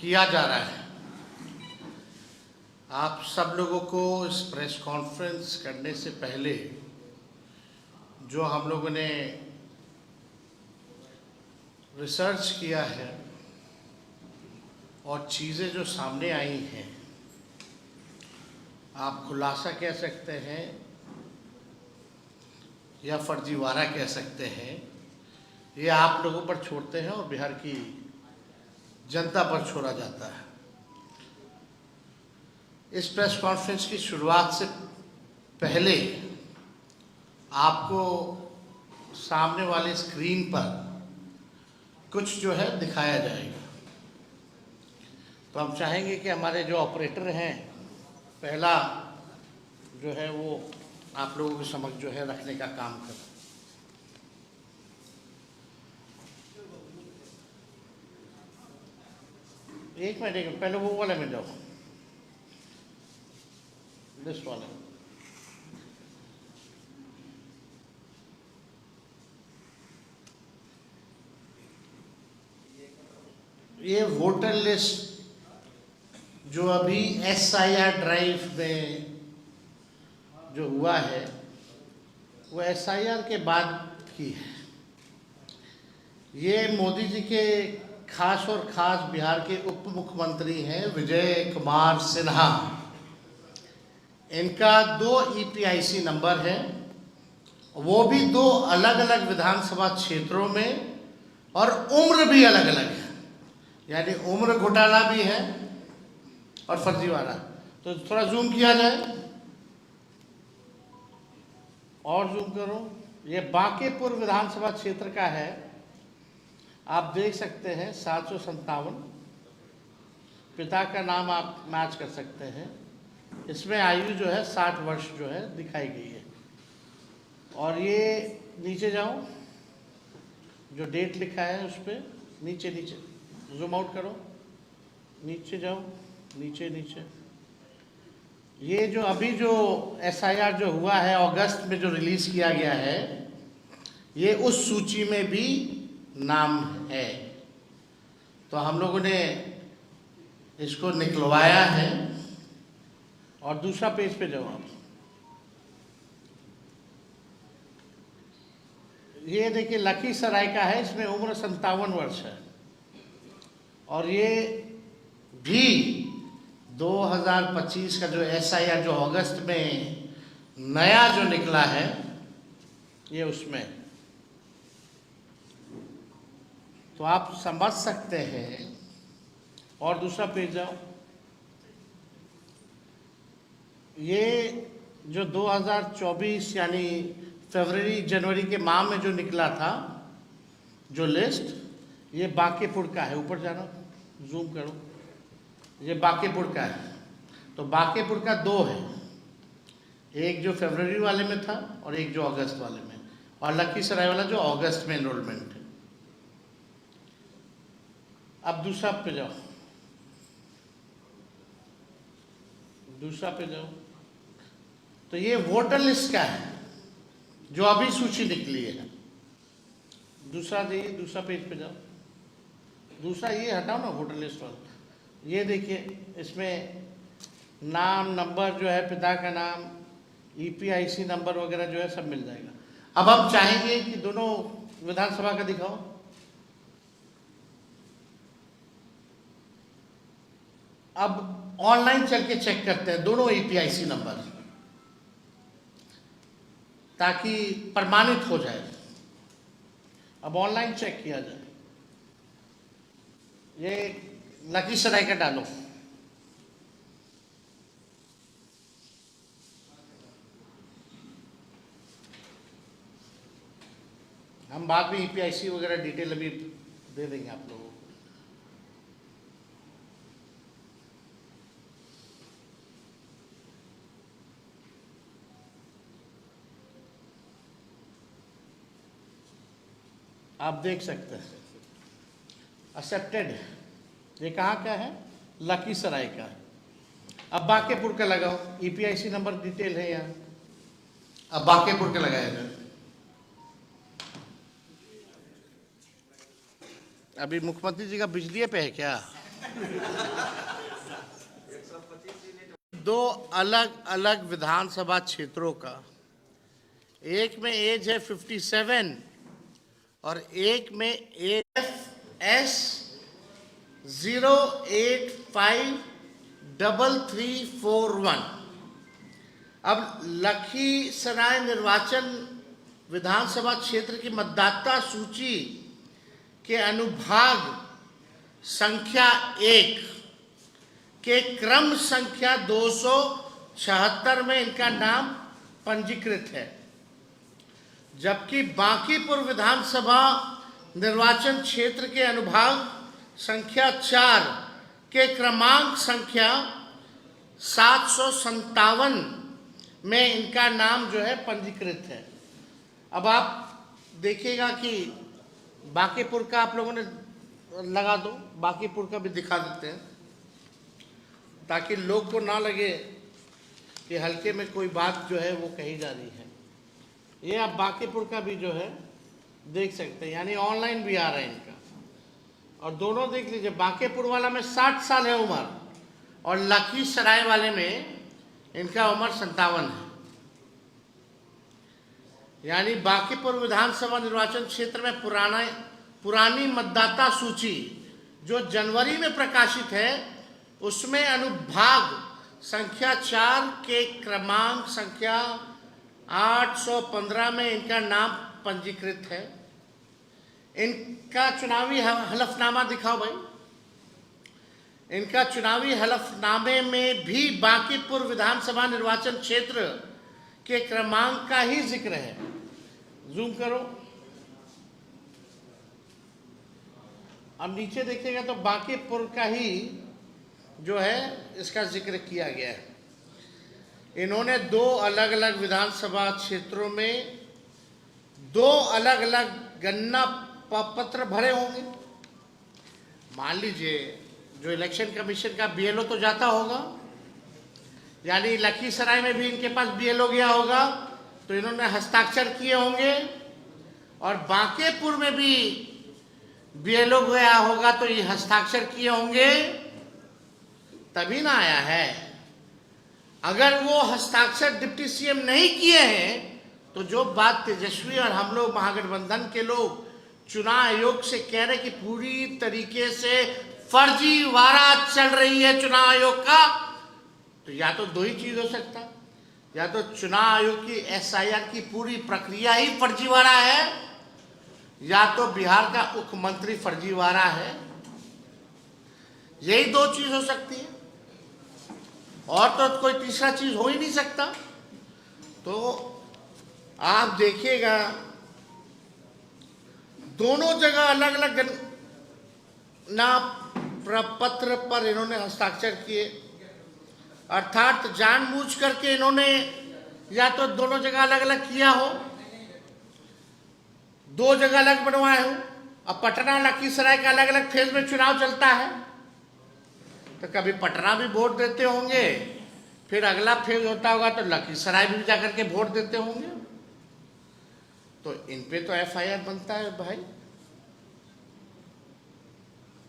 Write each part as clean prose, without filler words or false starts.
किया जा रहा है। आप सब लोगों को इस प्रेस कॉन्फ्रेंस करने से पहले जो हम लोगों ने रिसर्च किया है और चीज़ें जो सामने आई हैं, आप खुलासा कह सकते हैं या फर्जीवाड़ा कह सकते हैं, ये आप लोगों पर छोड़ते हैं और बिहार की जनता पर छोड़ा जाता है। इस प्रेस कॉन्फ्रेंस की शुरुआत से पहले आपको सामने वाले स्क्रीन पर कुछ जो है दिखाया जाएगा। तो हम चाहेंगे कि हमारे जो ऑपरेटर हैं, पहला जो है वो आप लोगों के समक्ष जो है रखने का काम करें। एक मिनट पहले वो वाले में जाओ, लिस्ट वाले। ये वोटर लिस्ट जो अभी SIR ड्राइव में जो हुआ है वो SIR के बाद की है। ये मोदी जी के खास और खास बिहार के उप मुख्यमंत्री हैं विजय कुमार सिन्हा। इनका 2 EPIC नंबर है, वो भी 2 अलग अलग विधानसभा क्षेत्रों में, और उम्र भी अलग अलग है, यानी उम्र घोटाला भी है और फर्जीवाड़ा। तो थोड़ा जूम किया जाए और जूम करो। ये बांकेपुर विधानसभा क्षेत्र का है, आप देख सकते हैं 757। पिता का नाम आप मैच कर सकते हैं। इसमें आयु जो है 60 वर्ष जो है दिखाई गई है। और ये नीचे जाओ, जो डेट लिखा है उस पर नीचे जूम आउट करो, नीचे जाओ, नीचे। ये जो अभी जो SIR जो हुआ है अगस्त में जो रिलीज किया गया है, ये उस सूची में भी नाम है। तो हम लोगों ने इसको निकलवाया है। और दूसरा पेज पे जाओ आप। ये देखिए लखीसराय का है, इसमें उम्र 57 वर्ष है। और ये भी 2025 का जो SIR जो अगस्त में नया जो निकला है, ये उसमें। तो आप समझ सकते हैं। और दूसरा पेज जाओ। ये जो 2024 यानी फरवरी जनवरी के माह में जो निकला था जो लिस्ट, ये बांकेपुर का है। ऊपर जाना, जूम करो, ये बांकेपुर का है। तो बांकेपुर का 2 है, एक जो फरवरी वाले में था और एक जो अगस्त वाले में, और लखीसराय वाला जो अगस्त में एनरोलमेंट है। अब दूसरा पे जाओ, दूसरा पे जाओ। तो ये वोटर लिस्ट का है जो अभी सूची निकली है। दूसरा देखिए, दूसरा पेज पे जाओ। दूसरा ये हटाओ ना, वोटर लिस्ट वाला। ये देखिए, इसमें नाम, नंबर जो है, पिता का नाम, EPIC नंबर वगैरह जो है सब मिल जाएगा। अब हम चाहेंगे कि दोनों विधानसभा का दिखाओ। अब ऑनलाइन चल के चेक करते हैं दोनों EPIC नंबर, ताकि प्रमाणित हो जाए। अब ऑनलाइन चेक किया जाए। ये लखीसराय का डालो। हम बाद में EPIC वगैरह डिटेल अभी दे देंगे आप लोगों को। आप देख सकते हैं एक्सेप्टेड। ये कहाँ का है? लखीसराय का। अब बांकेपुर का लगाओ, EPIC नंबर डिटेल है यहाँ। अब बांकेपुर का लगाया जाए। अभी मुख्यमंत्री जी का बिजली पे है क्या? दो अलग अलग विधानसभा क्षेत्रों का, एक में एज है 57 और एक में एस 0853341। अब लखीसराय निर्वाचन विधानसभा क्षेत्र की मतदाता सूची के अनुभाग संख्या 1 के क्रम संख्या 276 में इनका नाम पंजीकृत है, जबकि बांकीपुर विधानसभा निर्वाचन क्षेत्र के अनुभाग संख्या 4 के क्रमांक संख्या 757 में इनका नाम जो है पंजीकृत है। अब आप देखिएगा कि बांकीपुर का आप लोगों ने लगा दो, बांकीपुर का भी दिखा देते हैं ताकि लोग को ना लगे कि हल्के में कोई बात जो है वो कही जा रही है। ये आप बांकीपुर का भी जो है देख सकते हैं, यानी ऑनलाइन भी आ रहा है इनका। और दोनों देख लीजिए, बांकीपुर वाला में 60 साल है उम्र और लखीसराय वाले में इनका उम्र 57 है। यानी बांकीपुर विधानसभा निर्वाचन क्षेत्र में पुरानी मतदाता सूची जो जनवरी में प्रकाशित है उसमें अनुभाग संख्या 4 के क्रमांक संख्या 815 में इनका नाम पंजीकृत है। इनका चुनावी हलफनामा दिखाओ भाई। इनका चुनावी हलफनामे में भी बांकीपुर विधानसभा निर्वाचन क्षेत्र के क्रमांक का ही जिक्र है। जूम करो, अब नीचे देखिएगा तो बांकीपुर का ही जो है इसका जिक्र किया गया है। इन्होंने दो अलग अलग विधानसभा क्षेत्रों में दो अलग अलग गणना पत्र भरे होंगे। मान लीजिए जो इलेक्शन कमीशन का बीएलओ तो जाता होगा, यानी लखीसराय में भी इनके पास बीएलओ गया होगा तो इन्होंने हस्ताक्षर किए होंगे, और बांकीपुर में भी बीएलओ गया होगा तो ये हस्ताक्षर किए होंगे, तभी ना आया है। अगर वो हस्ताक्षर डिप्टी सीएम नहीं किए हैं तो जो बात तेजस्वी और हम लोग महागठबंधन के लोग चुनाव आयोग से कह रहे कि पूरी तरीके से फर्जीवाड़ा चल रही है चुनाव आयोग का, तो या तो दो ही चीज हो सकता, या तो चुनाव आयोग की एसआईआर की पूरी प्रक्रिया ही फर्जीवाड़ा है, या तो बिहार का मुख्यमंत्री फर्जीवाड़ा है। यही दो चीज हो सकती है, और तो कोई तीसरा चीज हो ही नहीं सकता। तो आप देखिएगा दोनों जगह अलग अलग ना प्रपत्र पर इन्होंने हस्ताक्षर किए, अर्थात जानबूझ करके इन्होंने या तो दोनों जगह अलग अलग किया हो, दो जगह अलग बनवाए हो। अब पटना लखीसराय का अलग अलग फेज में चुनाव चलता है, तो कभी पटना भी वोट देते होंगे, फिर अगला फेज होता होगा तो लखीसराय भी जाकर के वोट देते होंगे। तो इन पे तो एफआईआर बनता है भाई,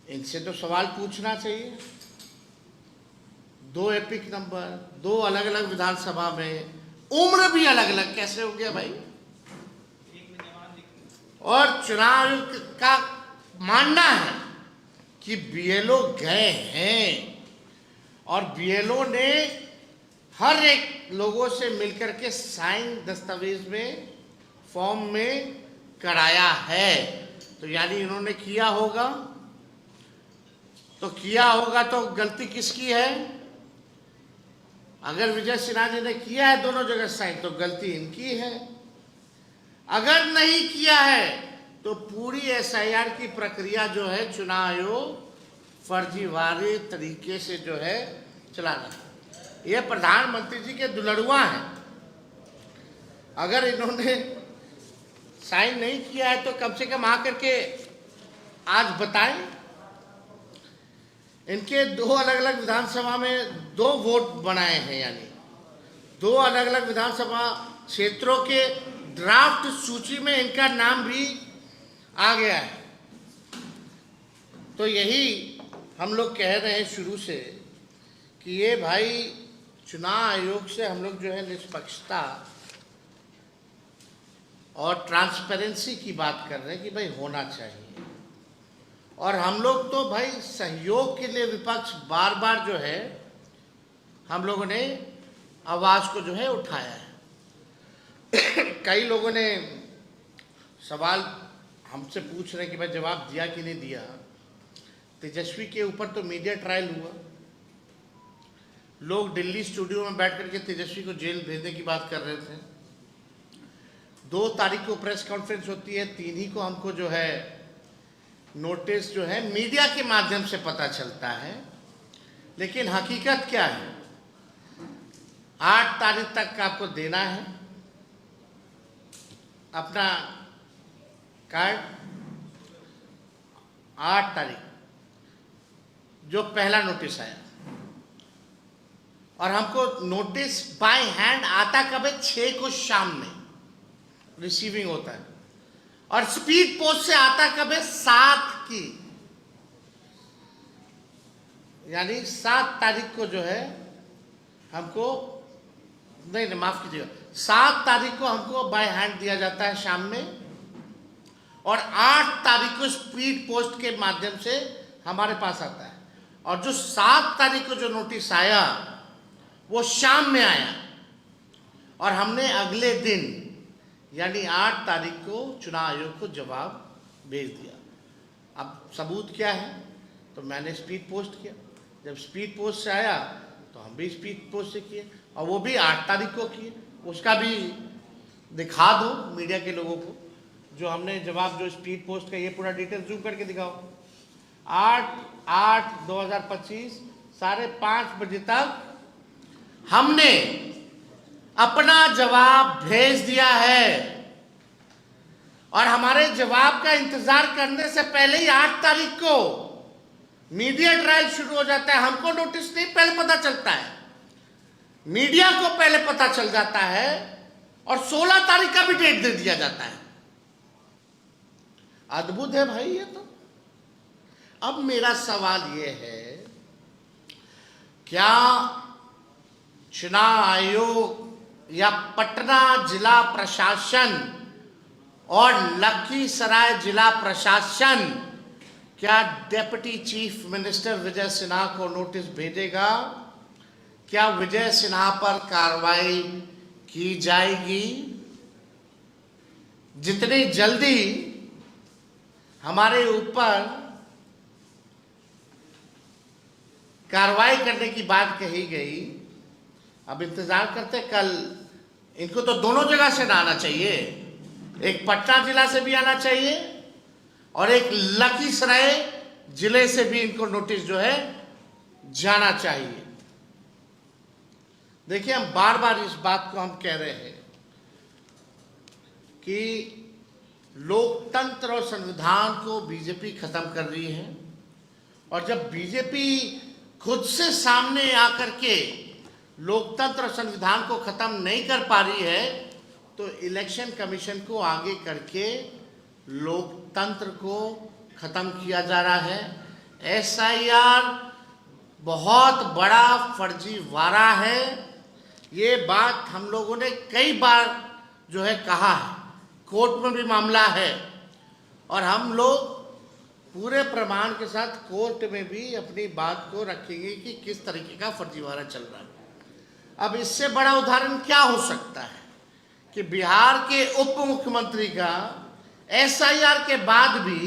इनसे तो सवाल पूछना चाहिए। दो एपिक नंबर, दो अलग अलग विधानसभा में, उम्र भी अलग अलग कैसे हो गया भाई? और चुनाव आयोग का मानना है कि बीएलओ गए हैं और बीएलओ ने हर एक लोगों से मिलकर के साइन दस्तावेज में फॉर्म में कराया है। तो यानी इन्होंने किया होगा, तो किया होगा तो गलती किसकी है? अगर विजय सिन्हा जी ने किया है दोनों जगह साइन तो गलती इनकी है। अगर नहीं किया है तो पूरी एसआईआर की प्रक्रिया जो है चुनाव आयोग फर्जीवाड़े तरीके से जो है चला रहा है। ये प्रधानमंत्री जी के दुलड़ुआ हैं। अगर इन्होंने साइन नहीं किया है तो कम से कम आकर के आज बताएं। इनके दो अलग अलग विधानसभा में दो वोट बनाए हैं, यानी दो अलग अलग विधानसभा क्षेत्रों के ड्राफ्ट सूची में इनका नाम भी आ गया है। तो यही हम लोग कह रहे हैं शुरू से कि ये भाई चुनाव आयोग से हम लोग जो है निष्पक्षता और ट्रांसपेरेंसी की बात कर रहे हैं कि भाई होना चाहिए। और हम लोग तो भाई सहयोग के लिए विपक्ष बार बार जो है हम लोगों ने आवाज़ को जो है उठाया है। कई लोगों ने सवाल हमसे पूछ रहे हैं कि भाई जवाब दिया कि नहीं दिया। तेजस्वी के ऊपर तो मीडिया ट्रायल हुआ, लोग दिल्ली स्टूडियो में बैठ करके तेजस्वी को जेल भेजने की बात कर रहे थे। 2 तारीख को प्रेस कॉन्फ्रेंस होती है, 3 ही को हमको जो है नोटिस जो है मीडिया के माध्यम से पता चलता है। लेकिन हकीकत क्या है, 8 तारीख तक का आपको देना है अपना कार्ड। 8 तारीख जो पहला नोटिस आया, और हमको नोटिस बाय हैंड आता कब है, 6 को शाम में रिसीविंग होता है, और स्पीड पोस्ट से आता कब है, 7 की, यानी 7 तारीख को जो है हमको नहीं माफ कीजिएगा, 7 तारीख को हमको बाय हैंड दिया जाता है शाम में, और 8 तारीख को स्पीड पोस्ट के माध्यम से हमारे पास आता है। और जो 7 तारीख को जो नोटिस आया वो शाम में आया, और हमने अगले दिन यानी 8 तारीख को चुनाव आयोग को जवाब भेज दिया। अब सबूत क्या है, तो मैंने स्पीड पोस्ट किया। जब स्पीड पोस्ट से आया तो हम भी स्पीड पोस्ट से किए, और वो भी 8 तारीख को किए। उसका भी दिखा दो मीडिया के लोगों को, जो हमने जवाब जो स्पीड पोस्ट का, ये पूरा डिटेल जूम करके दिखाओ। 8/8/2025 5:30 बजे तक हमने अपना जवाब भेज दिया है, और हमारे जवाब का इंतजार करने से पहले ही 8 तारीख को मीडिया ट्रायल शुरू हो जाता है। हमको नोटिस नहीं पहले पता चलता है, मीडिया को पहले पता चल जाता है, और 16 तारीख का भी डेट दे दिया जाता है। अद्भुत है भाई ये तो। अब मेरा सवाल ये है, क्या चुनाव आयोग या पटना जिला प्रशासन और लखीसराय जिला प्रशासन क्या deputy chief minister Vijay Sinha को नोटिस भेजेगा? क्या विजय सिन्हा पर कार्रवाई की जाएगी? जितनी जल्दी हमारे ऊपर कार्रवाई करने की बात कही गई, अब इंतजार करते। कल इनको तो दोनों जगह से आना चाहिए, एक पटना जिला से भी आना चाहिए और एक लखीसराय जिले से भी इनको नोटिस जो है जाना चाहिए। देखिए, हम बार बार इस बात को हम कह रहे हैं कि लोकतंत्र और संविधान को बीजेपी खत्म कर रही है, और जब बीजेपी खुद से सामने आकर के लोकतंत्र और संविधान को खत्म नहीं कर पा रही है, तो इलेक्शन कमीशन को आगे करके लोकतंत्र को खत्म किया जा रहा है। एसआईआर बहुत बड़ा फर्जीवाड़ा है। ये बात हम लोगों ने कई बार जो है कहा है, कोर्ट में भी मामला है, और हम लोग पूरे प्रमाण के साथ कोर्ट में भी अपनी बात को रखेंगे कि किस तरीके का फर्जीवाड़ा चल रहा है। अब इससे बड़ा उदाहरण क्या हो सकता है कि बिहार के उप मुख्यमंत्री का एसआईआर के बाद भी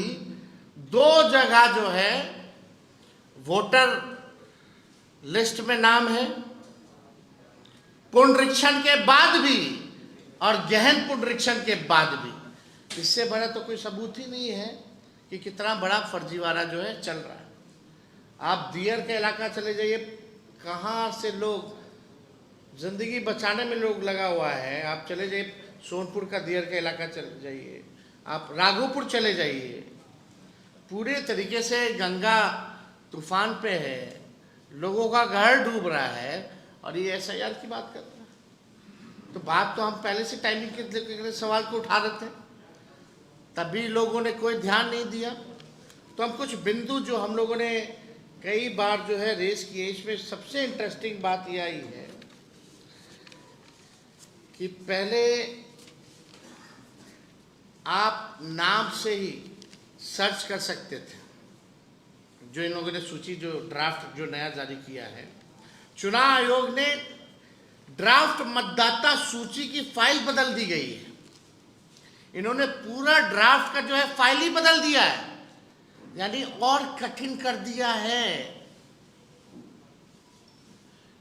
2 जगह जो है वोटर लिस्ट में नाम है, पुनरीक्षण के बाद भी और गहन पुनरीक्षण के बाद भी। इससे बड़ा तो कोई सबूत ही नहीं है कि कितना बड़ा फर्जीवाड़ा जो है चल रहा है। आप दियर का इलाका चले जाइए, कहाँ से लोग जिंदगी बचाने में लोग लगा हुआ है। आप चले जाइए सोनपुर का दियर का इलाका चले जाइए, आप राघोपुर चले जाइए, पूरे तरीके से गंगा तूफान पे है, लोगों का घर डूब रहा है, और ये एसआईआर की बात कर रहे हैं। तो बात तो हम पहले से टाइमिंग के सवाल को उठा रहे थे, तभी लोगों ने कोई ध्यान नहीं दिया। तो हम कुछ बिंदु जो हम लोगों ने कई बार जो है रेस किए। इसमें सबसे इंटरेस्टिंग बात यह आई है कि पहले आप नाम से ही सर्च कर सकते थे। जो इन लोगों ने सूची जो ड्राफ्ट जो नया जारी किया है, चुनाव आयोग ने ड्राफ्ट मतदाता सूची की फाइल बदल दी गई है। इन्होंने पूरा ड्राफ्ट का जो है फाइल ही बदल दिया है, यानी और कठिन कर दिया है।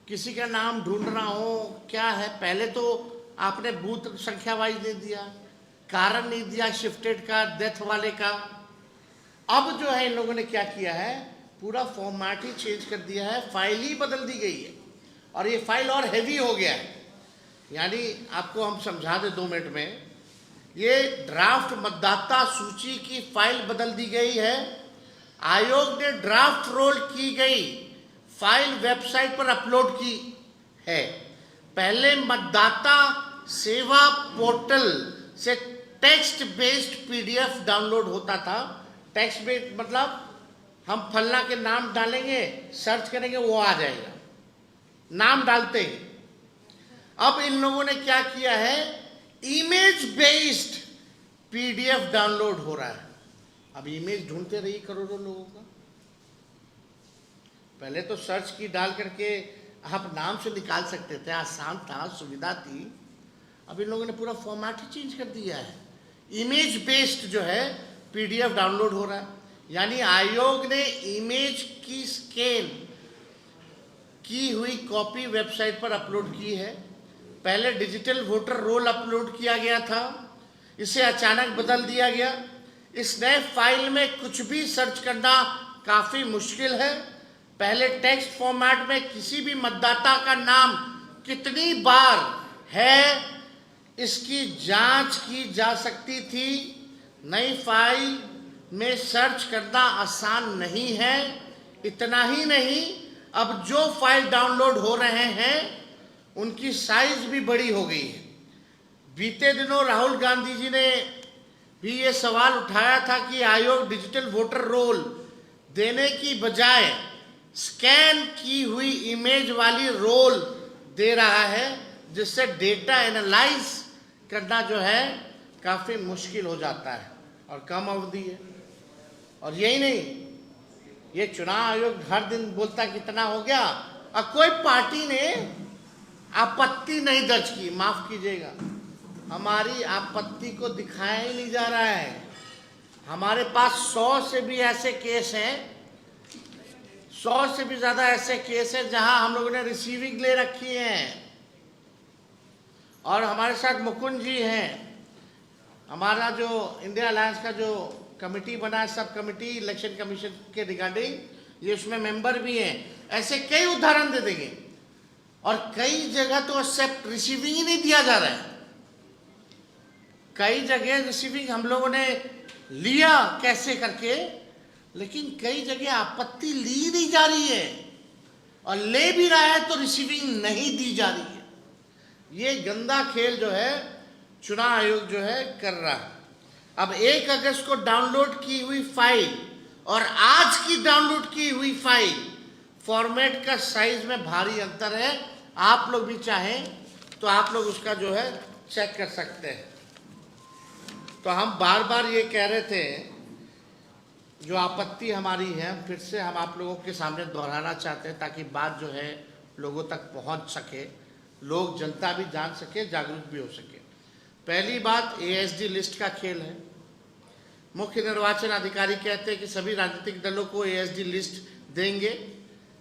किसी का नाम ढूंढना हो क्या है, पहले तो आपने बूथ संख्या वाइज दे दिया, कारण नहीं दिया शिफ्टेड का, डेथ वाले का। अब जो है इन लोगों ने क्या किया है, पूरा फॉर्मेट ही चेंज कर दिया है, फाइल ही बदल दी गई है और ये फाइल और हैवी हो गया है। यानी आपको हम समझा दें 2 मिनट में, ये ड्राफ्ट मतदाता सूची की फाइल बदल दी गई है। आयोग ने ड्राफ्ट रोल की गई फाइल वेबसाइट पर अपलोड की है। पहले मतदाता सेवा पोर्टल से टेक्स्ट बेस्ड पीडीएफ डाउनलोड होता था। टेक्स्ट बेस्ड मतलब हम फलना के नाम डालेंगे, सर्च करेंगे, वो आ जाएगा, नाम डालते ही। अब इन लोगों ने क्या किया है, इमेज बेस्ड पीडीएफ डाउनलोड हो रहा है। अब इमेज ढूंढते रही करोड़ों लोगों का। पहले तो सर्च की डाल करके आप नाम से निकाल सकते थे, आसान था, सुविधा थी। अब इन लोगों ने पूरा फॉर्मेट ही चेंज कर दिया है। इमेज बेस्ड जो है पीडीएफ डाउनलोड हो रहा है, यानी आयोग ने इमेज की स्कैन की हुई कॉपी वेबसाइट पर अपलोड की है। पहले डिजिटल वोटर रोल अपलोड किया गया था, इसे अचानक बदल दिया गया। इस नए फाइल में कुछ भी सर्च करना काफ़ी मुश्किल है। पहले टेक्स्ट फॉर्मेट में किसी भी मतदाता का नाम कितनी बार है इसकी जांच की जा सकती थी। नई फाइल में सर्च करना आसान नहीं है। इतना ही नहीं, अब जो फाइल डाउनलोड हो रहे हैं उनकी साइज भी बड़ी हो गई है। बीते दिनों राहुल गांधी जी ने भी ये सवाल उठाया था कि आयोग डिजिटल वोटर रोल देने की बजाय स्कैन की हुई इमेज वाली रोल दे रहा है, जिससे डेटा एनालाइज करना जो है काफ़ी मुश्किल हो जाता है और कम अवधि है। और यही नहीं, ये चुनाव आयोग हर दिन बोलता कितना हो गया और कोई पार्टी ने आपत्ति नहीं दर्ज की। माफ कीजिएगा, हमारी आपत्ति को दिखाया ही नहीं जा रहा है। हमारे पास 100 से भी ऐसे केस हैं, 100 से भी ज़्यादा ऐसे केस हैं जहां हम लोगों ने रिसीविंग ले रखी है। और हमारे साथ मुकुंद जी हैं, हमारा जो इंडिया अलायंस का जो कमेटी बना है, सब कमेटी इलेक्शन कमीशन के रिगार्डिंग, ये उसमें मेंबर भी हैं। ऐसे कई उदाहरण दे देंगे। और कई जगह तो एक्सेप्ट रिसीविंग ही नहीं दिया जा रहा है। कई जगह रिसीविंग हम लोगों ने लिया कैसे करके, लेकिन कई जगह आपत्ति ली नहीं जा रही है, और ले भी रहा है तो रिसीविंग नहीं दी जा रही है। ये गंदा खेल जो है चुनाव आयोग जो है कर रहा है। अब 1 अगस्त को डाउनलोड की हुई फाइल और आज की डाउनलोड की हुई फाइल, फॉर्मेट का साइज में भारी अंतर है। आप लोग भी चाहें तो आप लोग उसका जो है चेक कर सकते हैं। तो हम बार बार ये कह रहे थे, जो आपत्ति हमारी है फिर से हम आप लोगों के सामने दोहराना चाहते हैं, ताकि बात जो है लोगों तक पहुंच सके, लोग जनता भी जान सके, जागरूक भी हो सके। पहली बात, एएसडी लिस्ट का खेल है। मुख्य निर्वाचन अधिकारी कहते हैं कि सभी राजनीतिक दलों को एएसडी लिस्ट देंगे,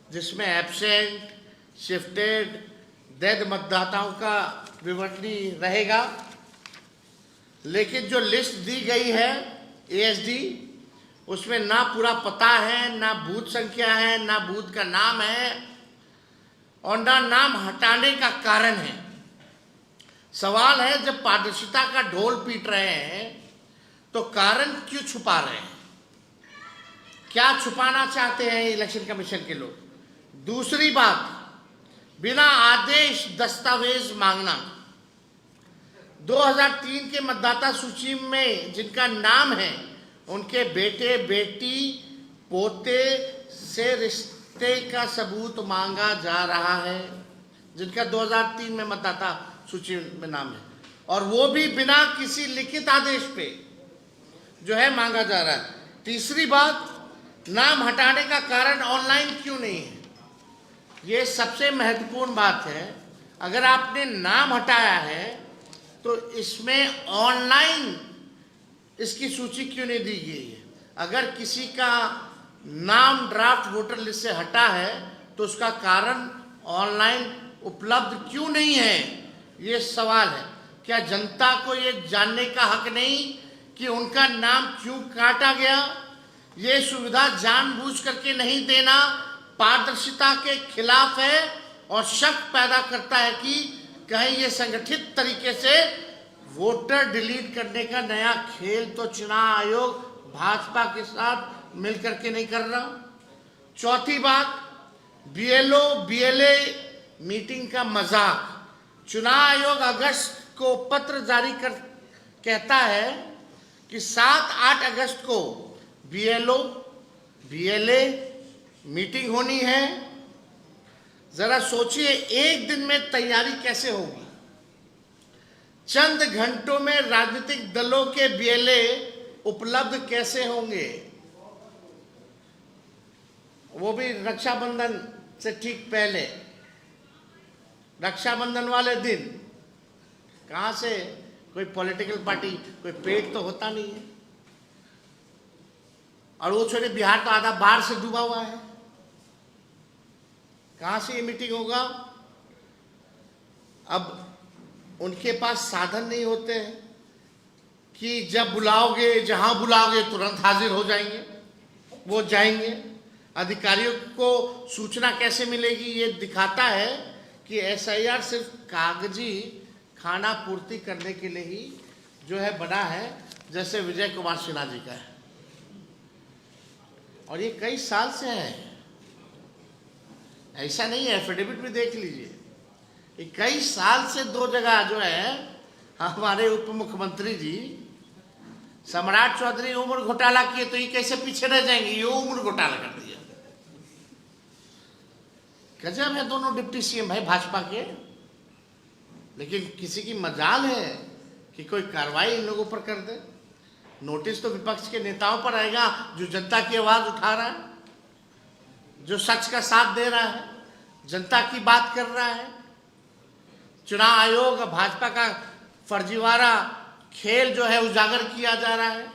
जिसमें एब्सेंट, शिफ्टेड, डेड मतदाताओं का विवरणी रहेगा। लेकिन जो लिस्ट दी गई है एएसडी, उसमें ना पूरा पता है, ना बूथ संख्या है, ना बूथ का नाम है, और ना नाम हटाने का कारण है। सवाल है, जब पारदर्शिता का ढोल पीट रहे हैं तो कारण क्यों छुपा रहे हैं? क्या छुपाना चाहते हैं इलेक्शन कमीशन के लोग? दूसरी बात, बिना आदेश दस्तावेज मांगना। 2003 के मतदाता सूची में जिनका नाम है, उनके बेटे बेटी पोते से पते का सबूत मांगा जा रहा है, जिनका 2003 में मतदाता सूची में नाम है, और वो भी बिना किसी लिखित आदेश पे जो है मांगा जा रहा है। तीसरी बात, नाम हटाने का कारण ऑनलाइन क्यों नहीं है, ये सबसे महत्वपूर्ण बात है। अगर आपने नाम हटाया है तो इसमें ऑनलाइन इसकी सूची क्यों नहीं दी गई है। अगर किसी का नाम ड्राफ्ट वोटर लिस्ट से हटा है तो उसका कारण ऑनलाइन उपलब्ध क्यों नहीं है, ये सवाल है। क्या जनता को ये जानने का हक नहीं कि उनका नाम क्यों काटा गया? ये सुविधा जानबूझ करके नहीं देना पारदर्शिता के खिलाफ है और शक पैदा करता है कि कहीं ये संगठित तरीके से वोटर डिलीट करने का नया खेल तो चुनाव आयोग भाजपा के साथ मिलकर के नहीं कर रहा। चौथी बात, बीएलओ बीएलए मीटिंग का मजाक। चुनाव आयोग अगस्त को पत्र जारी कर कहता है कि 7-8 अगस्त को बीएलओ बीएलए मीटिंग होनी है। जरा सोचिए, एक दिन में तैयारी कैसे होगी? चंद घंटों में राजनीतिक दलों के बीएलए उपलब्ध कैसे होंगे, वो भी रक्षाबंधन से ठीक पहले? रक्षाबंधन वाले दिन कहां से कोई पॉलिटिकल पार्टी, कोई पेट तो होता नहीं है। और वो छोटे, बिहार तो आधा बाढ़ से डूबा हुआ है, कहां से ये मीटिंग होगा? अब उनके पास साधन नहीं होते हैं कि जब बुलाओगे, जहां बुलाओगे तुरंत हाजिर हो जाएंगे, वो जाएंगे। अधिकारियों को सूचना कैसे मिलेगी? ये दिखाता है कि एसआईआर सिर्फ कागजी खाना पूर्ति करने के लिए ही जो है बना है, जैसे विजय कुमार सिन्हा जी का है। और ये कई साल से है, ऐसा नहीं है। एफिडेविट भी देख लीजिए, कई साल से 2 जगह जो है हमारे उप मुख्यमंत्री जी सम्राट चौधरी उम्र घोटाला किए, तो ये कैसे पीछे रह जाएंगे? ये उम्र घोटाला कर दिया। गजब है दोनों डिप्टी सीएम भाई भाजपा के। लेकिन किसी की मजाल है कि कोई कार्रवाई इन लोगों पर कर दे। नोटिस तो विपक्ष के नेताओं पर आएगा जो जनता की आवाज उठा रहा है, जो सच का साथ दे रहा है, जनता की बात कर रहा है। चुनाव आयोग और भाजपा का फर्जीवाड़ा खेल जो है उजागर किया जा रहा है।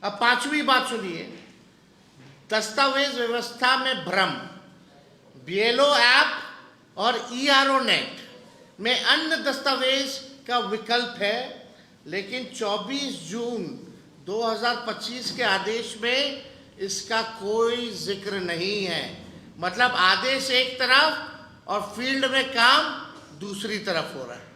अब 5वीं बात सुनिए, दस्तावेज व्यवस्था में भ्रम। बीएलओ ऐप और ईआरओ नेट में अन्य दस्तावेज का विकल्प है, लेकिन 24 जून 2025 के आदेश में इसका कोई जिक्र नहीं है। मतलब आदेश एक तरफ और फील्ड में काम दूसरी तरफ हो रहा है।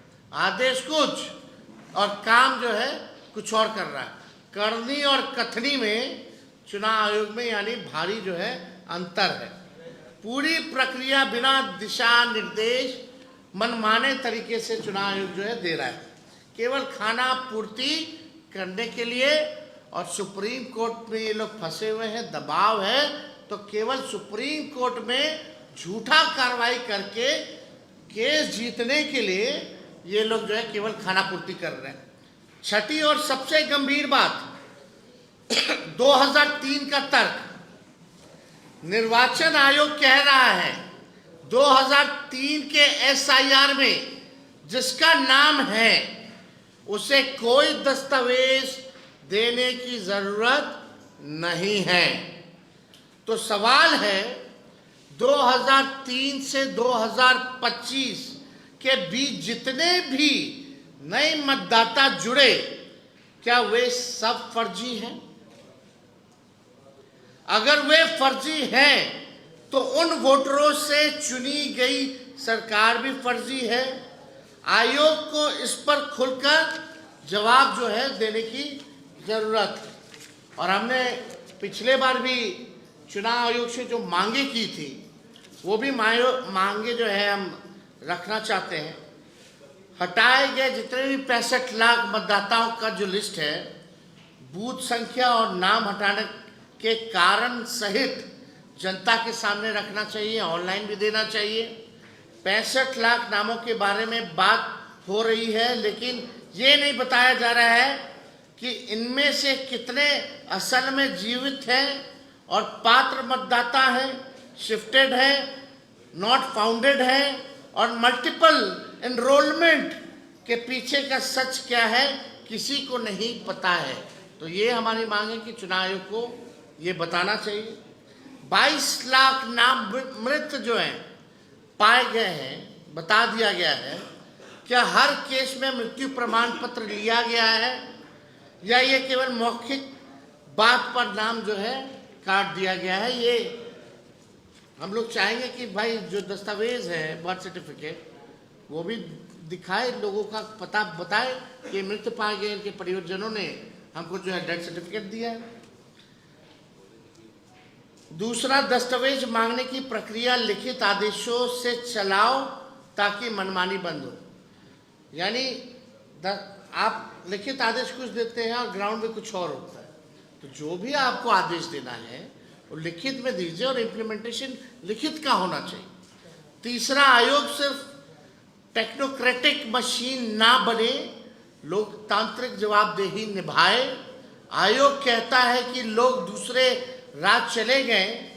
आदेश कुछ और काम जो है कुछ और कर रहा है। करनी और कथनी में चुनाव आयोग में यानी भारी जो है अंतर है। पूरी प्रक्रिया बिना दिशा निर्देश मनमाने तरीके से चुनाव आयोग जो है दे रहा है, केवल खाना पूर्ति करने के लिए। और सुप्रीम कोर्ट में ये लोग फंसे हुए हैं, दबाव है, तो केवल सुप्रीम कोर्ट में झूठा कार्रवाई करके केस जीतने के लिए ये लोग जो है केवल खाना पूर्ति कर रहे हैं। छठी और सबसे गंभीर बात, 2003 का तर्क। निर्वाचन आयोग कह रहा है 2003 के एसआईआर में जिसका नाम है उसे कोई दस्तावेज देने की जरूरत नहीं है। तो सवाल है 2003 से 2025 के बीच जितने भी नए मतदाता जुड़े, क्या वे सब फर्जी हैं? अगर वे फर्जी हैं तो उन वोटरों से चुनी गई सरकार भी फर्जी है। आयोग को इस पर खुलकर जवाब जो है देने की जरूरत है। और हमने पिछले बार भी चुनाव आयोग से जो मांगे की थी, वो भी मांगे जो है हम रखना चाहते हैं। हटाए गए जितने भी 65 लाख मतदाताओं का जो लिस्ट है, बूथ संख्या और नाम हटाने के कारण सहित जनता के सामने रखना चाहिए, ऑनलाइन भी देना चाहिए। 65 लाख नामों के बारे में बात हो रही है, लेकिन ये नहीं बताया जा रहा है कि इनमें से कितने असल में जीवित हैं और पात्र मतदाता हैं, शिफ्टेड हैं, नॉट फाउंडेड हैं, और मल्टीपल एनरोलमेंट के पीछे का सच क्या है किसी को नहीं पता है। तो ये हमारी मांग है कि चुनाव आयोग को ये बताना चाहिए। 22 लाख नाम मृत जो हैं पाए गए हैं, बता दिया गया है। क्या हर केस में मृत्यु प्रमाण पत्र लिया गया है या ये केवल मौखिक बात पर नाम जो है काट दिया गया है? ये हम लोग चाहेंगे कि भाई जो दस्तावेज है बर्थ सर्टिफिकेट वो भी दिखाए, लोगों का पता बताए कि मृत पाए गए इनके परिवारजनों ने हमको जो है डेथ सर्टिफिकेट दिया है। दूसरा, दस्तावेज मांगने की प्रक्रिया लिखित आदेशों से चलाओ ताकि मनमानी बंद हो। यानी आप लिखित आदेश कुछ देते हैं और ग्राउंड में कुछ और होता है। तो जो भी आपको आदेश देना है वो लिखित में दीजिए और इम्प्लीमेंटेशन लिखित का होना चाहिए। तीसरा, आयोग सिर्फ टेक्नोक्रेटिक मशीन ना बने, लोकतांत्रिक जवाबदेही निभाए। आयोग कहता है कि लोग दूसरे राज्य चले गए,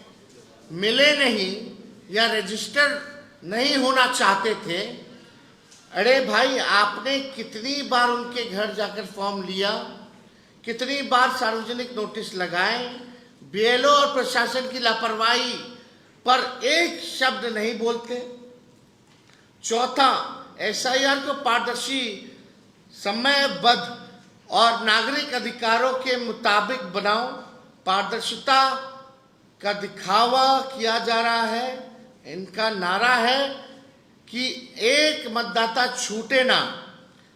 मिले नहीं या रजिस्टर नहीं होना चाहते थे। अरे भाई, आपने कितनी बार उनके घर जाकर फॉर्म लिया, कितनी बार सार्वजनिक नोटिस लगाए, बीएलओ और प्रशासन की लापरवाही पर एक शब्द नहीं बोलते। चौथा, एसआईआर को पारदर्शी, समयबद्ध और नागरिक अधिकारों के मुताबिक बनाओ। पारदर्शिता का दिखावा किया जा रहा है। इनका नारा है कि एक मतदाता छूटे ना,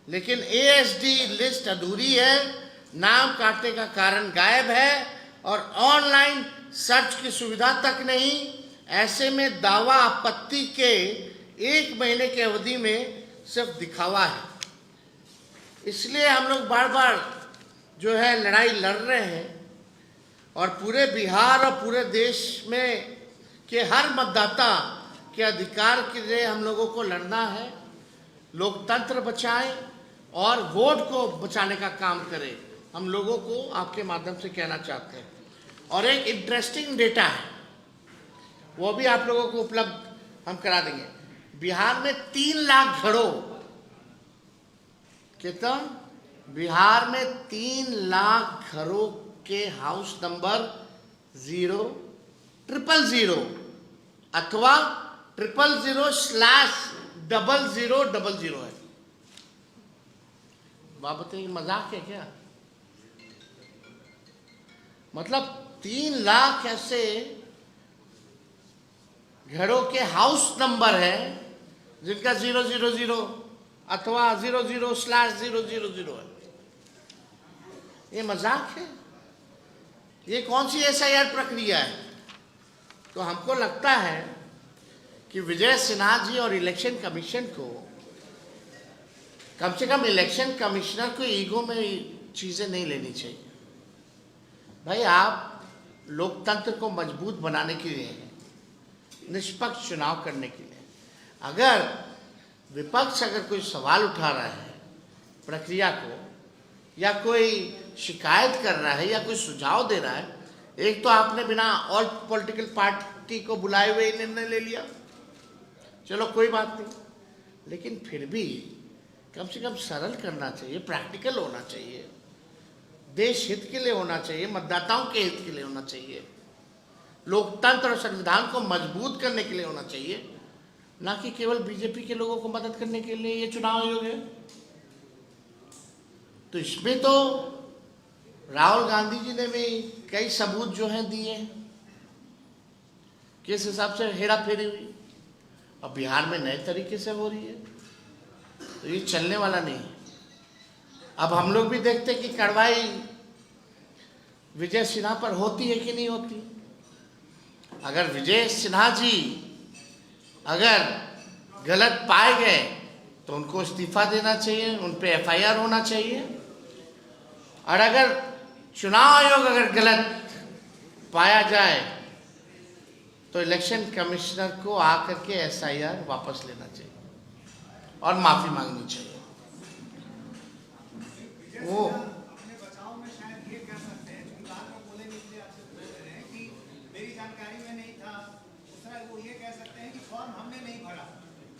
लेकिन एएसडी लिस्ट अधूरी है, नाम काटने का कारण गायब है और ऑनलाइन सर्च की सुविधा तक नहीं। ऐसे में दावा आपत्ति के 1 महीने की अवधि में सिर्फ दिखावा है। इसलिए हम लोग बार बार जो है लड़ाई लड़ रहे हैं और पूरे बिहार और पूरे देश में के हर मतदाता के अधिकार के लिए हम लोगों को लड़ना है। लोकतंत्र बचाएं और वोट को बचाने का काम करें, हम लोगों को आपके माध्यम से कहना चाहते हैं। और एक इंटरेस्टिंग डेटा है, वो भी आप लोगों को उपलब्ध हम करा देंगे। बिहार में 3 लाख घरों, कितना? बिहार में 3 लाख घरों के हाउस नंबर 00000 अथवा 000/0000 है। बात बताइए, मजाक है क्या? मतलब 3 लाख ऐसे घरों के हाउस नंबर है जिनका 000 अथवा 00/000 है। ये मजाक है? ये कौन सी एसआईआर प्रक्रिया है? तो हमको लगता है कि विजय सिन्हा जी और इलेक्शन कमीशन को, कम से कम इलेक्शन कमिश्नर को ईगो में चीज़ें नहीं लेनी चाहिए। भाई, आप लोकतंत्र को मजबूत बनाने के लिए हैं, निष्पक्ष चुनाव करने के लिए। अगर विपक्ष अगर कोई सवाल उठा रहा है प्रक्रिया को, या कोई शिकायत कर रहा है या कोई सुझाव दे रहा है, एक तो आपने बिना ऑल पॉलिटिकल पार्टी को बुलाए हुए निर्णय ले लिया, चलो कोई बात नहीं, लेकिन फिर भी कम से कम सरल करना चाहिए, प्रैक्टिकल होना चाहिए, देश हित के लिए होना चाहिए, मतदाताओं के हित के लिए होना चाहिए, लोकतंत्र और संविधान को मजबूत करने के लिए होना चाहिए, ना कि केवल बीजेपी के लोगों को मदद करने के लिए ये चुनाव आयोग है। तो इसमें तो राहुल गांधी जी ने भी कई सबूत जो हैं दिए, किस हिसाब से हेरा फेरी हुई, और बिहार में नए तरीके से हो रही है। तो ये चलने वाला नहीं है। अब हम लोग भी देखते हैं कि कार्रवाई विजय सिन्हा पर होती है कि नहीं होती। अगर विजय सिन्हा जी अगर गलत पाए गए तो उनको इस्तीफा देना चाहिए, उन पे एफआईआर होना चाहिए। और अगर चुनाव आयोग अगर गलत पाया जाए तो इलेक्शन कमिश्नर को आकर के एसआईआर वापस लेना चाहिए और माफी मांगनी चाहिए। वो अपने बचाव में शायद ये कह सकते हैं, क्योंकि बाद में बोले इसलिए आपसे पूछ रहे हैं कि मेरी जानकारी में नहीं था। दूसरा वो ये कह सकते हैं कि फॉर्म हमने नहीं भरा,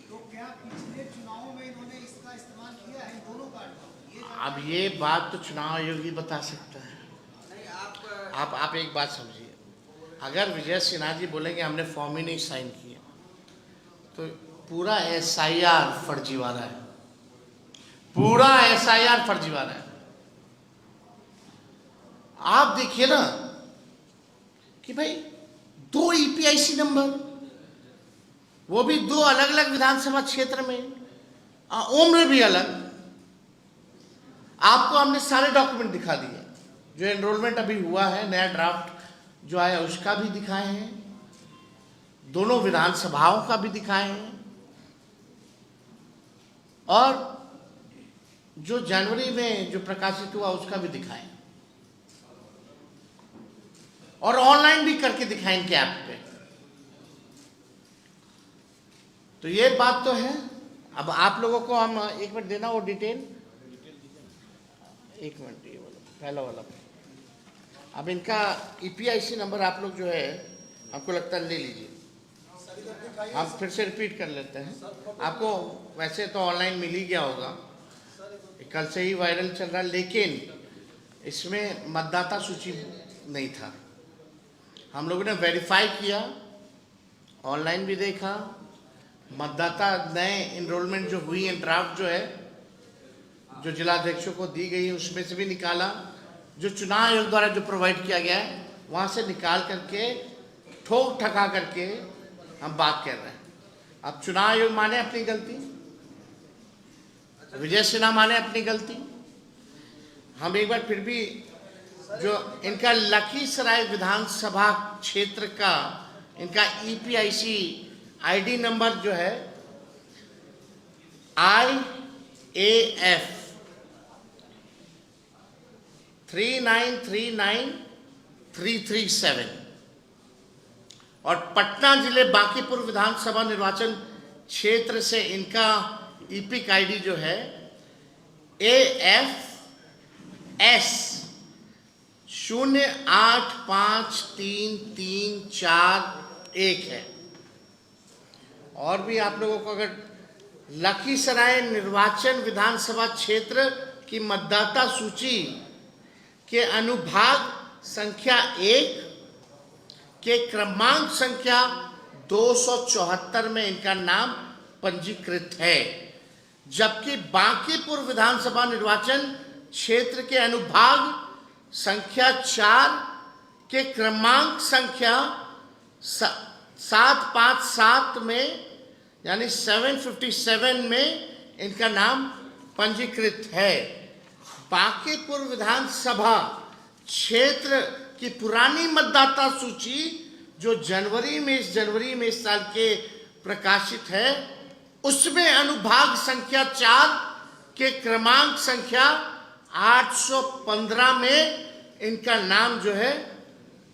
तो क्या पिछले चुनावों में इन्होंने इसका इस्तेमाल किया है, इन दोनों कार्ड का? अब ये बात तो चुनाव आयोग ही बता सकता है। आप एक बात समझिए, अगर विजय सिन्हा जी बोलेंगे हमने फॉर्म ही नहीं साइन किया, तो पूरा एसआईआर फर्जीवाड़ा है, पूरा एसआईआर फर्जीवाड़ा है। आप देखिए ना कि भाई 2 ईपीआईसी नंबर, वो भी 2 अलग अलग विधानसभा क्षेत्र में, उम्र भी अलग। आपको हमने सारे डॉक्यूमेंट दिखा दिए, जो एनरोलमेंट अभी हुआ है, नया ड्राफ्ट जो आया उसका भी दिखाए हैं, दोनों विधानसभाओं का भी दिखाए हैं, और जो जनवरी में जो प्रकाशित हुआ उसका भी दिखाएं, और ऑनलाइन भी करके दिखाएं इनके ऐप पे। तो ये बात तो है। अब आप लोगों को हम एक मिनट देना वो डिटेल, एक मिनट, ये वाला पहला वाला। अब इनका ईपीआईसी नंबर आप लोग जो है हमको लगता है ले लीजिए, हम फिर से रिपीट कर लेते हैं। आपको वैसे तो ऑनलाइन मिल ही गया होगा, कल से ही वायरल चल रहा है, लेकिन इसमें मतदाता सूची नहीं था। हम लोगों ने वेरीफाई किया, ऑनलाइन भी देखा, मतदाता नए इनरोलमेंट जो हुई है, ड्राफ्ट जो है जो जिलाध्यक्षों को दी गई है उसमें से भी निकाला, जो चुनाव आयोग द्वारा जो प्रोवाइड किया गया है वहाँ से निकाल करके ठोक ठका करके हम बात कर रहे हैं। अब चुनाव आयोग माने अपनी गलती, विजय सिन्हा माने अपनी गलती। हम एक बार फिर भी जो इनका लखीसराय विधानसभा क्षेत्र का इनका ईपीआईसी आईडी नंबर जो है IAF 3939337 और पटना जिले बांकीपुर विधानसभा निर्वाचन क्षेत्र से इनका ईपिक आईडी जो है AFS 085334 है। और भी आप लोगों को अगर लखीसराय निर्वाचन विधानसभा क्षेत्र की मतदाता सूची के अनुभाग संख्या 1 के क्रमांक संख्या 274 में इनका नाम पंजीकृत है, जबकि बांकीपुर विधानसभा निर्वाचन क्षेत्र के अनुभाग संख्या 4 के क्रमांक संख्या 757 में यानी 757 में इनका नाम पंजीकृत है। बांकीपुर विधानसभा क्षेत्र की पुरानी मतदाता सूची जो जनवरी में इस साल के प्रकाशित है, उसमें अनुभाग संख्या 4 के क्रमांक संख्या 815 में इनका नाम जो है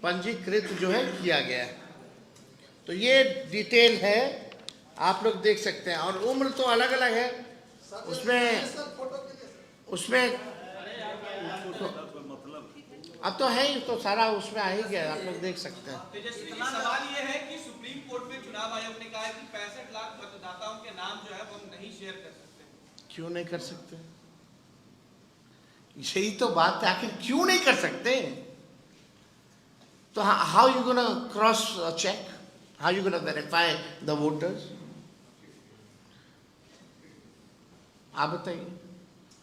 पंजीकृत जो है किया गया है। तो ये डिटेल है, आप लोग देख सकते हैं। और उम्र तो अलग अलग है, उसमें तो अब तो है ही, तो सारा उसमें आ ही गया, आप लोग देख सकते हैं। सवाल ये है कि सुप्रीम कोर्ट में चुनाव आयोग ने कहा है कि 65 लाख मतदाताओं के नाम जो है वो नहीं शेयर कर सकते। क्यों नहीं कर सकते? यही तो बात है, आखिर क्यों नहीं कर सकते? तो how you gonna cross check, how you gonna verify the voters? आप बताइए।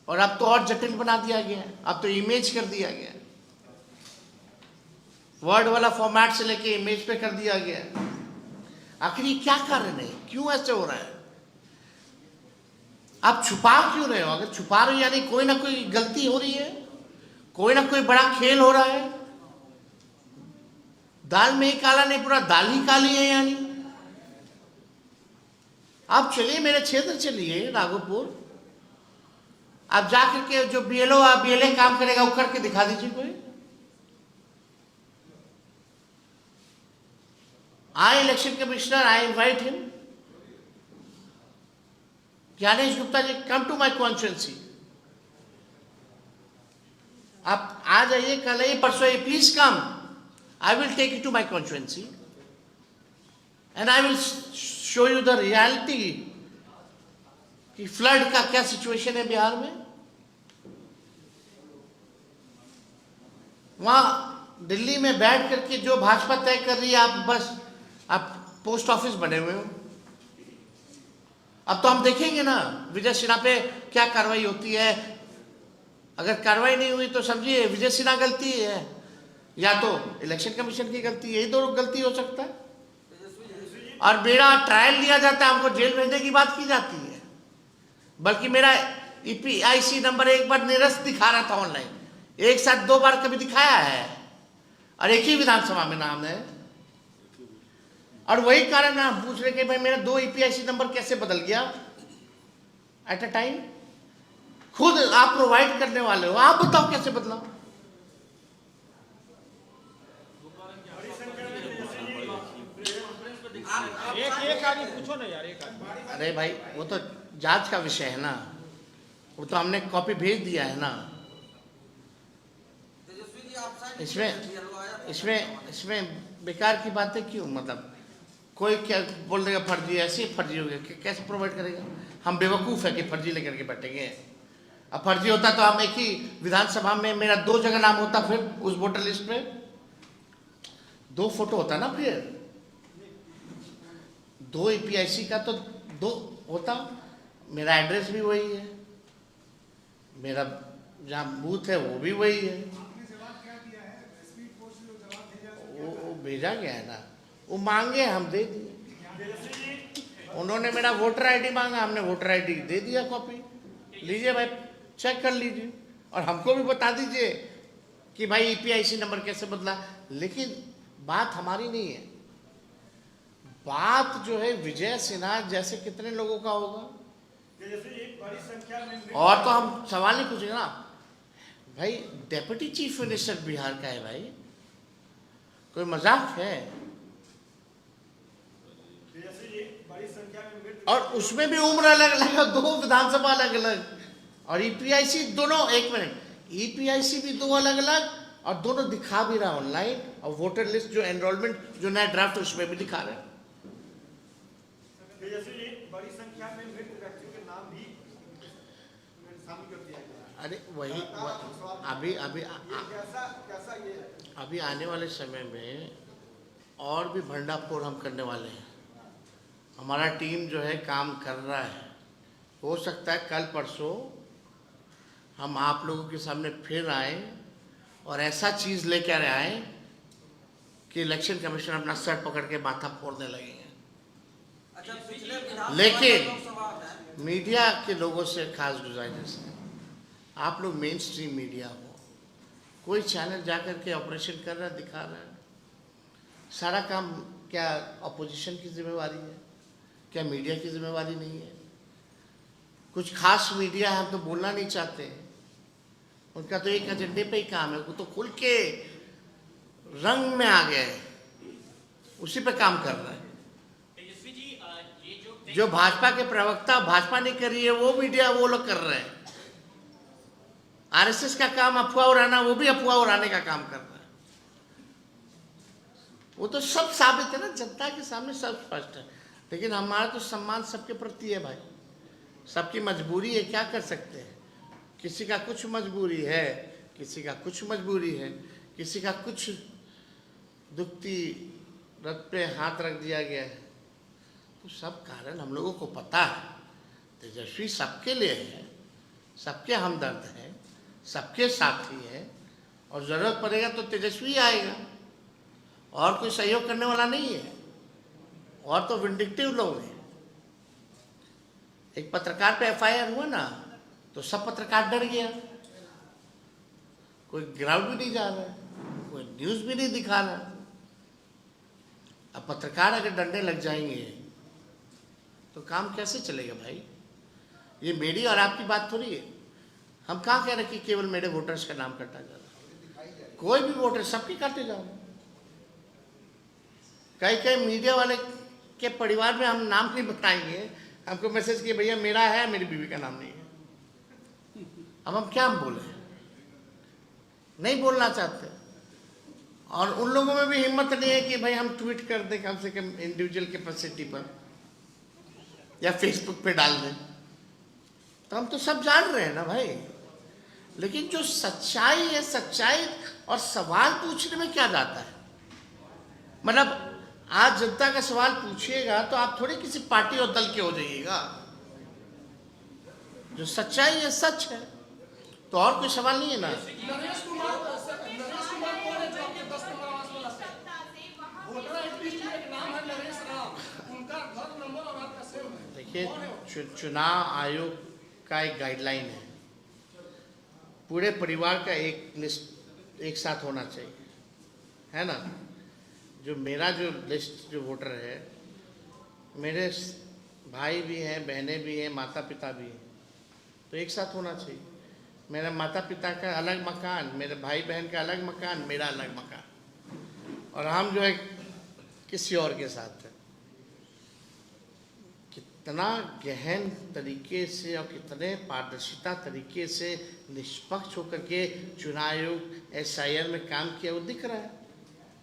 और अब तो और जटिल बना दिया गया है, अब तो इमेज कर दिया गया है, वर्ड वाला फॉर्मेट से लेके इमेज पे कर दिया गया है। आखिर ये क्या कारण है, क्यों ऐसे हो रहा है? आप छुपा क्यों रहे हो? अगर छुपा रहे हो यानी कोई ना कोई गलती हो रही है, कोई ना कोई बड़ा खेल हो रहा है। दाल में ही काला नहीं, पूरा दाल ही काली है यानी। आप चलिए मेरे क्षेत्र चलिए राघोपुर, आप जाकर के जो बीएलओ बीएलए काम करेगा वो करके दिखा दीजिए कोई। I, election commissioner, I invite him. Gyanesh Gupta ji, come to my constituency. आप आ जाइए, कल आइए, परसों आइए, please come. I will take you to my constituency and I will show you the reality कि फ्लड का क्या सिचुएशन है बिहार में. वहां दिल्ली में बैठ करके जो भाजपा तय कर रही है, आप बस आप पोस्ट ऑफिस बने हुए हो. अब तो हम देखेंगे ना विजय सिन्हा पे क्या कार्रवाई होती है. अगर कार्रवाई नहीं हुई तो समझिए विजय सिन्हा गलती है या तो इलेक्शन कमीशन की गलती है. यही दो गलती हो सकता है. और मेरा ट्रायल लिया जाता है, हमको जेल भेजने की बात की जाती है. बल्कि मेरा EPIC नंबर एक बार निरस्त दिखा रहा था ऑनलाइन, एक साथ 2 बार कभी दिखाया है और एक ही विधानसभा में नाम है. और वही कारण आप पूछ रहे कि भाई मेरा 2 EPIC नंबर कैसे बदल गया एट अ टाइम. खुद आप प्रोवाइड करने वाले हो, आप बताओ कैसे बदला. एक आदमी पूछो ना यार, एक आदमी. अरे भाई वो तो जांच का विषय है ना, वो तो हमने कॉपी भेज दिया है ना. इसमें बेकार की बातें क्यों. मतलब कोई क्या बोल देगा फर्जी, ऐसे फर्जी हो गया, कैसे प्रोवाइड करेगा. हम बेवकूफ़ है कि फर्जी लेकर के बैठेंगे. अब फर्जी होता तो हम एक ही विधानसभा में मेरा 2 जगह नाम होता, फिर उस वोटर लिस्ट में 2 फोटो होता ना, फिर 2 EPIC का तो 2 होता. मेरा एड्रेस भी वही है, मेरा जहाँ बूथ है वो भी वही है. आपने जवाब क्या दिया है? स्पीड पोस्ट से जो जवाब भेजा है, वो भेजा गया है ना, वो मांगे हम दे दिए. उन्होंने मेरा वोटर ID मांगा, हमने वोटर ID दे दिया कॉपी. लीजिए भाई, चेक कर लीजिए और हमको भी बता दीजिए कि भाई EPIC नंबर कैसे बदला. लेकिन बात हमारी नहीं है, बात जो है विजय सिन्हा जैसे कितने लोगों का होगा. बड़ी संख्या में और तो हम सवाल नहीं पूछेंगे ना भाई. डेप्यूटी चीफ मिनिस्टर बिहार का है भाई, कोई मजाक है. बड़ी संख्या में और उसमें भी उम्र अलग अलग है, 2 विधानसभा अलग अलग. और EPIC दोनों, एक मिनट, EPIC भी 2 अलग अलग और दोनों दिखा भी रहा ऑनलाइन. और वोटर लिस्ट जो एनरोलमेंट जो नया ड्राफ्ट उसमें भी दिखा रहे हैं. बड़ी संख्या में मृत व्यक्तियों के नाम भी शामिल कर दिया गया. अरे वही अभी अभी कैसा ये अभी आने वाले समय में और भी भंडाफोड़ हम करने वाले हैं. हमारा टीम जो है काम कर रहा है. हो सकता है कल परसों हम आप लोगों के सामने फिर आए और ऐसा चीज़ लेकर आए कि इलेक्शन कमीशन अपना सर पकड़ के माथा फोड़ने लगेंगे. लेकिन मीडिया के लोगों से खास गुजारिश है, आप लोग मेन स्ट्रीम मीडिया हो. कोई चैनल जाकर के ऑपरेशन कर रहा है, दिखा रहा है. सारा काम क्या अपोजिशन की जिम्मेवारी है, क्या मीडिया की जिम्मेवारी नहीं है. कुछ खास मीडिया है, हम तो बोलना नहीं चाहते. उनका तो एक एजेंडे पे ही काम है, वो तो खुल के रंग में आ गए, उसी पे काम कर रहा है. जो भाजपा के प्रवक्ता भाजपा नहीं कर रही है, वो मीडिया वो लोग कर रहे हैं. RSS का काम अफवाह उड़ाना, वो भी अफवाह उड़ाने का काम कर रहा है. वो तो सब साबित है ना, जनता के सामने सब स्पष्ट है. लेकिन हमारा तो सम्मान सबके प्रति है भाई. सबकी मजबूरी है, क्या कर सकते हैं. किसी का कुछ मजबूरी है, किसी का कुछ मजबूरी है, किसी का कुछ दुखती रथ पे हाथ रख दिया गया है. तो सब कारण हम लोगों को पता है. तेजस्वी सबके लिए है, सबके हमदर्द है, सबके साथी है. और ज़रूरत पड़ेगा तो तेजस्वी आएगा, और कोई सहयोग करने वाला नहीं है. और तो विंडिक्टिव लोग हैं. एक पत्रकार पे FIR हुआ ना, तो सब पत्रकार डर गया. कोई ग्राउंड भी नहीं जा रहा है, कोई न्यूज़ भी नहीं दिखा रहा. अब पत्रकार अगर डरने लग जाएंगे तो काम कैसे चलेगा भाई. ये मेरी और आपकी बात थोड़ी है. हम कहाँ कह रहे कि केवल मेरे वोटर्स का नाम कटा जा रहा है. कोई भी वोटर सबकी काटे जा रहे. कई कई मीडिया वाले के परिवार में हम नाम नहीं बताएंगे, हमको मैसेज किए भैया मेरा है, मेरी बीवी का नाम नहीं है। अब हम क्या बोले, नहीं बोलना चाहते। और उन लोगों में भी हिम्मत नहीं है कि भाई हम ट्वीट कर दें कम से कम इंडिविजुअल कैपेसिटी पर या फेसबुक पे डाल दें। तो हम तो सब जान रहे हैं ना भाई, लेकिन जो सच्चाई है, सच्चाई और सवाल पूछने में क्या जाता है। मतलब आज जनता का सवाल पूछिएगा तो आप थोड़ी किसी पार्टी और दल के हो जाइएगा। जो सच्चाई है सच है, तो और कोई सवाल नहीं है ना। नरेश कुमार कौन है जो आपके 10 नंबर आवास में रहते हैं? वोटर आईडी लिस्ट में एक नाम है नरेश राम, उनका घर नंबर और आपका सेव है। देखिए, चुनाव आयोग का एक गाइडलाइन है, पूरे परिवार का एक लिस्ट एक साथ होना चाहिए, है ना। जो मेरा जो लिस्ट जो वोटर है, मेरे भाई भी हैं, बहनें भी हैं, माता पिता भी हैं, तो एक साथ होना चाहिए। मेरे माता पिता का अलग मकान, मेरे भाई बहन का अलग मकान, मेरा अलग मकान, और हम जो है किसी और के साथ है। कितना गहन तरीके से और कितने पारदर्शिता तरीके से निष्पक्ष होकर के चुनाव आयोग SIR में काम किया, वो दिख रहा है।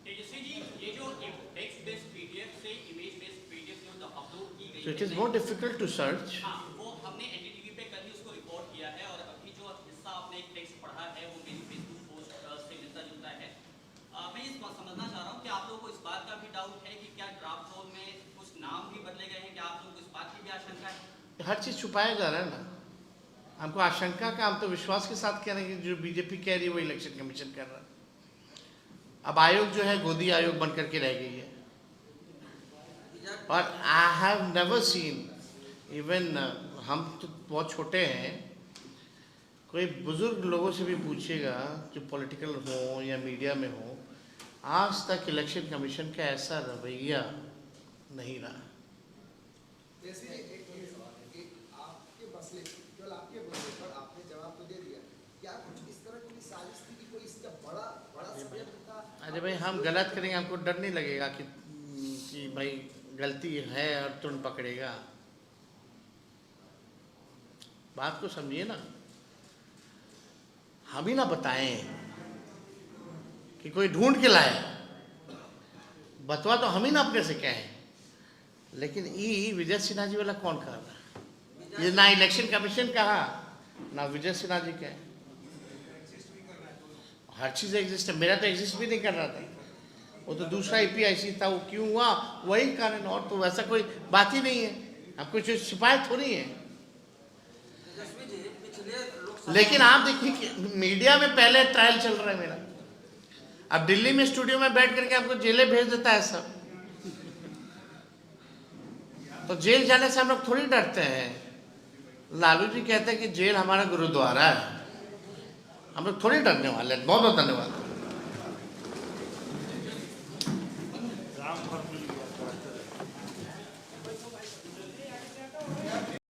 तेजस्वी जी, ये जो टेक्स्ट बेस्ड पीडीएफ से इमेज बेस्ड पीडीएफ जो अपलोड की गई So it is more difficult to search. हाँ, वो हमने NDTV पे कल ही उसको रिकॉर्ड किया है, और अभी जो हिस्सा आपने एक टेक्स्ट पढ़ा है वो मेरी फेसबुक पोस्ट से मिलता जुलता है। मैं ये समझना चाह रहा हूँ कि आप लोगों को इस बात का भी डाउट है कि क्या ड्राफ्ट रोल में कुछ नाम भी बदले गए हैं, क्या आप लोगों को इस बात की भी आशंका है? हर चीज़ छुपाया जा रहा है ना। हमको आशंका का, हम तो विश्वास के साथ कह रहे हैं कि जो बीजेपी कह रही है वो इलेक्शन कमीशन कर रहा है। अब आयोग जो है गोदी आयोग बन करके रह गई है। और I have never seen, even हम तो बहुत छोटे हैं, कोई बुजुर्ग लोगों से भी पूछिएगा जो पॉलिटिकल हो या मीडिया में हो, आज तक इलेक्शन कमीशन का ऐसा रवैया नहीं रहा। जैसे आपके मसले, केवल आपके मसले पर आपने जवाब तो दे दिया, क्या कुछ इस तरह की साजिश थी कि कोई इसका बड़ा षड्यंत्र था? अरे भाई, हम गलत करेंगे, हमको डर नहीं लगेगा कि भाई गलती है और तुरंत पकड़ेगा। बात को समझिए ना, हम ही ना बताएं कि कोई ढूंढ के लाए, बतवा तो हम ही ना अपने से कहें। लेकिन ये विजय सिन्हा जी वाला कौन कर रहा है? ये ना इलेक्शन कमीशन कहा, ना विजय सिन्हा जी कहे। हर चीज़ एग्जिस्ट है, मेरा तो एग्जिस्ट भी नहीं कर रहा था, वो तो दूसरा APIC था, वो क्यों हुआ वही कारण, और तो वैसा कोई बात ही नहीं है। अब कुछ शिकायत थोड़ी है। लेकिन आप देखिए कि मीडिया में पहले ट्रायल चल रहा है मेरा, अब दिल्ली में स्टूडियो में बैठ करके आपको जेलें भेज देता है सब। तो जेल जाने से हम लोग थोड़ी डरते हैं। लालू जी कहते हैं कि जेल हमारा गुरुद्वारा है, हम लोग थोड़ी डरने वाले हैं। बहुत बहुत धन्यवाद।